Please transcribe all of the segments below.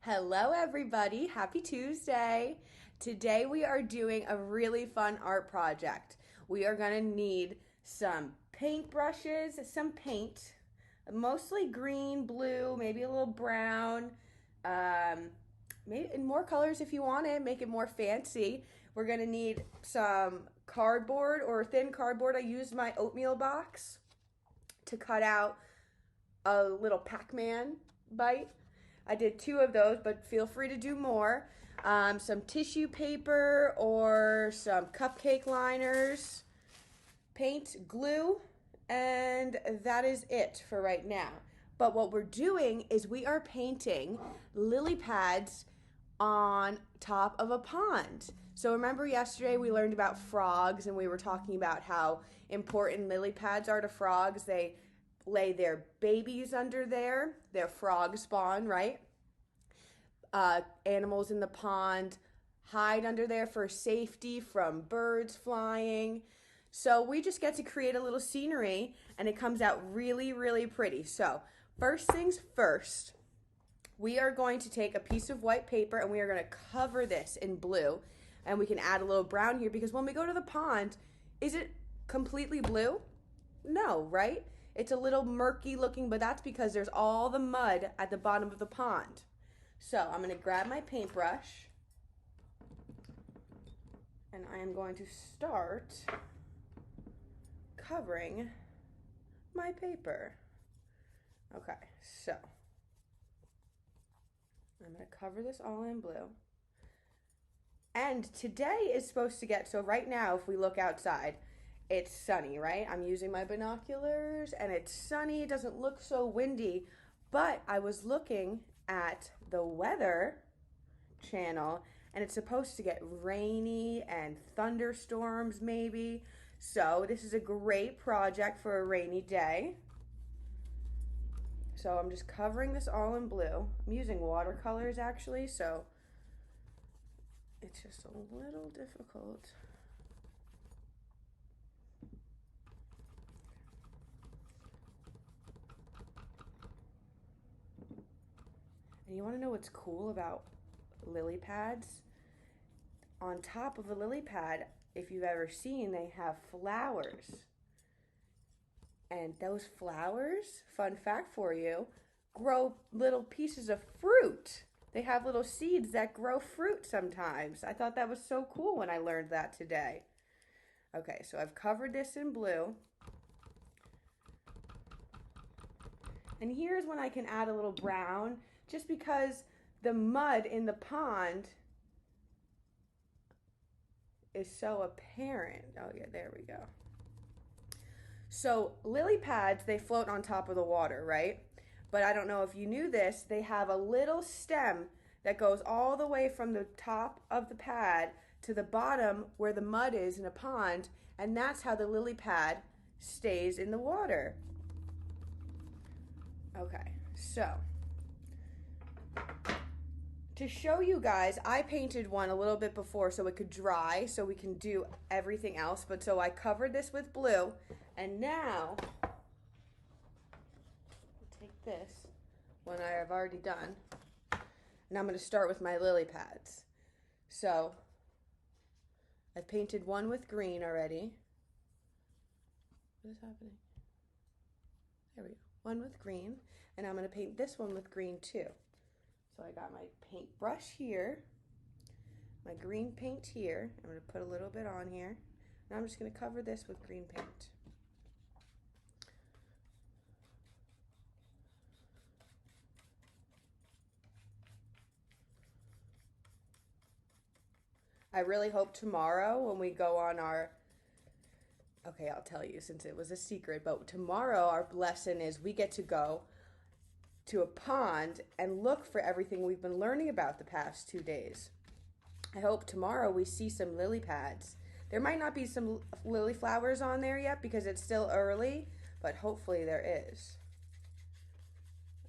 Hello, everybody. Happy Tuesday. Today we are doing a really fun art project. We are going to need some paintbrushes, some paint, mostly green, blue, maybe a little brown, um, maybe in more colors if you want it, make it more fancy. We're going to need some cardboard or thin cardboard. I used my oatmeal box to cut out a little Pac-Man bite. I did 2 of those, but feel free to do more. Some tissue paper or some cupcake liners, paint, glue, and that is it for right now. But what we're doing is we are painting lily pads on top of a pond. So remember yesterday we learned about frogs and we were talking about how important lily pads are to frogs. They lay their babies under there, their frog spawn, right? Animals in the pond hide under there for safety from birds flying. So we just get to create a little scenery and it comes out really, really pretty. So first things first, we are going to take a piece of white paper and we are going to cover this in blue. And we can add a little brown here because when we go to the pond, is it completely blue? No, right? It's a little murky looking, but that's because there's all the mud at the bottom of the pond. So I'm going to grab my paintbrush and I am going to start covering my paper. Okay, so I'm going to cover this all in blue. And today is supposed to get, so right now if we look outside, it's sunny, right? I'm using my binoculars and it's sunny. It doesn't look so windy, but I was looking at the weather channel and it's supposed to get rainy and thunderstorms maybe. So this is a great project for a rainy day. So I'm just covering this all in blue. I'm using watercolors actually, so it's just a little difficult. And you want to know what's cool about lily pads? On top of a lily pad, if you've ever seen, they have flowers. And those flowers, fun fact for you, grow little pieces of fruit. They have little seeds that grow fruit sometimes. I thought that was so cool when I learned that today. Okay, so I've covered this in blue. And here's when I can add a little brown, just because the mud in the pond is so apparent. Oh yeah, there we go. So lily pads, they float on top of the water, right? But I don't know if you knew this, they have a little stem that goes all the way from the top of the pad to the bottom where the mud is in a pond, and that's how the lily pad stays in the water. Okay, so to show you guys, I painted one a little bit before so it could dry so we can do everything else. But so I covered this with blue and now I'll take this one I have already done and I'm going to start with my lily pads. So I've painted one with green already. What is happening? There we go. One with green and I'm going to paint this one with green too. So I got my paintbrush here, my green paint here. I'm going to put a little bit on here. And I'm just going to cover this with green paint. I really hope tomorrow when we go on our, okay, I'll tell you since it was a secret, but tomorrow our lesson is we get to go to a pond and look for everything we've been learning about the past 2 days. I hope tomorrow we see some lily pads. There might not be some lily flowers on there yet because it's still early, but hopefully there is.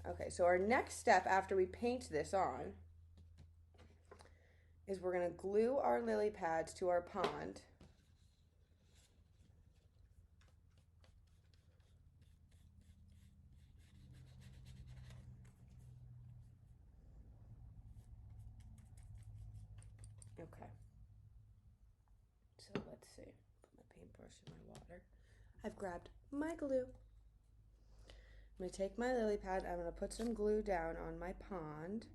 Okay, so our next step after we paint this on is we're going to glue our lily pads to our pond. Okay. So let's see. Put my paintbrush in my water. I've grabbed my glue. I'm going to take my lily pad. I'm going to put some glue down on my pond.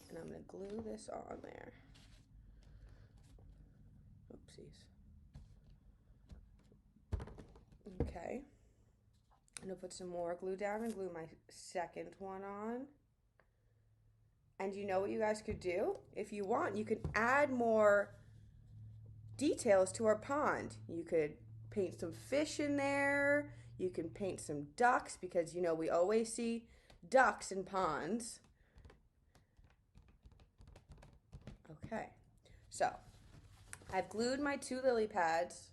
And I'm going to glue this on there. Oopsies. Okay. I'm going to put some more glue down and glue my second one on. And you know what you guys could do? If you want, you could add more details to our pond. You could paint some fish in there. You can paint some ducks because, you know, we always see ducks in ponds. Okay, so I've glued my 2 lily pads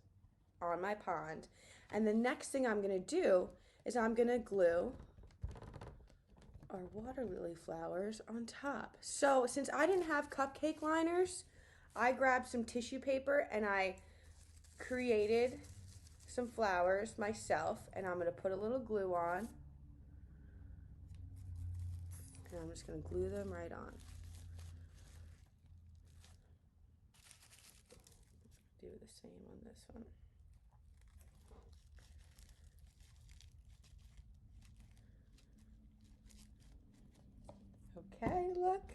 on my pond. And the next thing I'm going to do is I'm going to glue our water lily flowers on top. So since I didn't have cupcake liners, I grabbed some tissue paper and I created some flowers myself, and I'm going to put a little glue on. And I'm just going to glue them right on. Do the same on this one. Okay, look.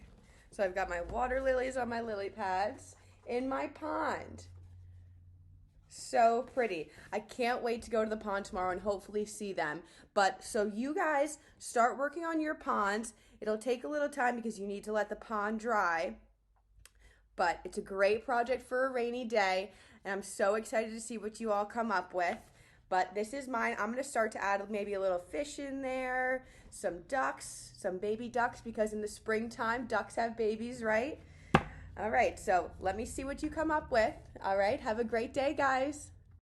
So I've got my water lilies on my lily pads in my pond. So pretty. I can't wait to go to the pond tomorrow and hopefully see them. But so you guys start working on your ponds. It'll take a little time because you need to let the pond dry. But it's a great project for a rainy day. And I'm so excited to see what you all come up with. But this is mine. I'm going to start to add maybe a little fish in there, some ducks, some baby ducks, because in the springtime, ducks have babies, right? All right, so let me see what you come up with. All right, have a great day, guys.